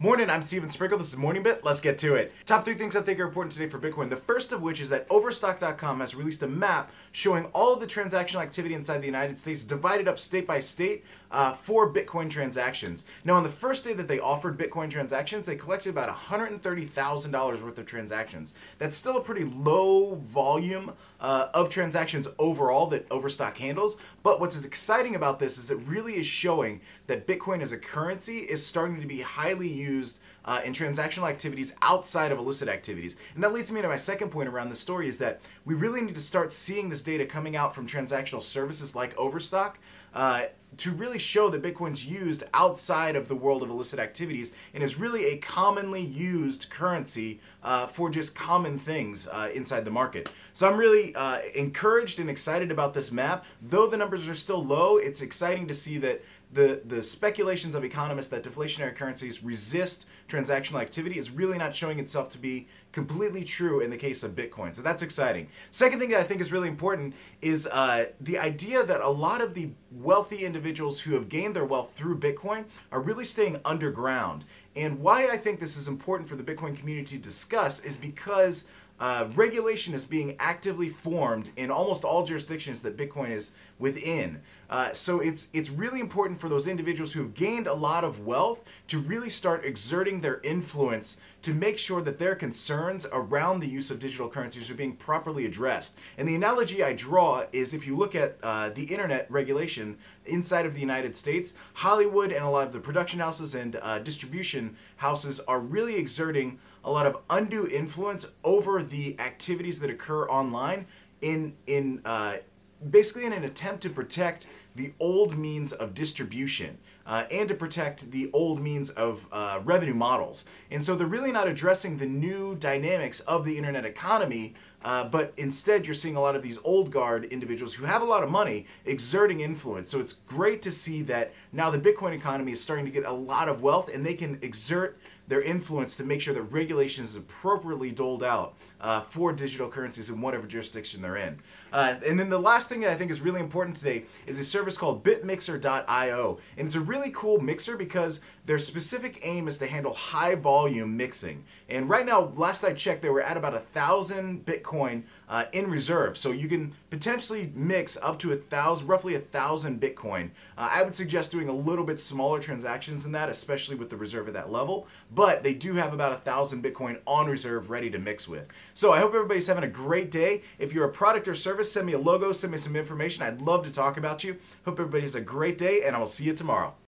Morning, I'm Steven Sprinkle. This is MorningBit. Let's get to it. Top 3 things I think are important today for Bitcoin. The first of which is that Overstock.com has released a map showing all of the transactional activity inside the United States divided up state by state for Bitcoin transactions. Now, on the first day that they offered Bitcoin transactions, they collected about $130,000 worth of transactions. That's still a pretty low volume of transactions overall that Overstock handles, but what's exciting about this is it really is showing that Bitcoin as a currency is starting to be highly used in transactional activities outside of illicit activities. And that leads me to my second point around this story is that we really need to start seeing this data coming out from transactional services like Overstock to really show that Bitcoin's used outside of the world of illicit activities and is really a commonly used currency for just common things inside the market. So I'm really encouraged and excited about this map. Though the numbers are still low, it's exciting to see that the speculations of economists that deflationary currencies resist transactional activity is really not showing itself to be completely true in the case of Bitcoin. So that's exciting. Second thing that I think is really important is the idea that a lot of the wealthy individuals who have gained their wealth through Bitcoin are really staying underground. And why I think this is important for the Bitcoin community to discuss is because regulation is being actively formed in almost all jurisdictions that Bitcoin is within. So it's really important for those individuals who have gained a lot of wealth to really start exerting their influence to make sure that their concerns around the use of digital currencies are being properly addressed. And the analogy I draw is if you look at the internet regulation inside of the United States, Hollywood and a lot of the production houses and distribution houses are really exerting a lot of undue influence over the activities that occur online basically in an attempt to protect the old means of distribution and to protect the old means of revenue models. And so they're really not addressing the new dynamics of the internet economy, but instead you're seeing a lot of these old guard individuals who have a lot of money exerting influence. So it's great to see that now the Bitcoin economy is starting to get a lot of wealth and they can exert their influence to make sure that regulation is appropriately doled out for digital currencies in whatever jurisdiction they're in. And then the last thing that I think is really important today is a service called bitmixer.io. And it's a really cool mixer because their specific aim is to handle high volume mixing. And right now, last I checked, they were at about 1,000 Bitcoin in reserve. So you can potentially mix up to roughly 1,000 Bitcoin. I would suggest doing a little bit smaller transactions than that, especially with the reserve at that level. But they do have about 1,000 Bitcoin on reserve ready to mix with. So I hope everybody's having a great day. If you're a product or service, send me a logo, send me some information. I'd love to talk about you. Hope everybody has a great day, and I will see you tomorrow.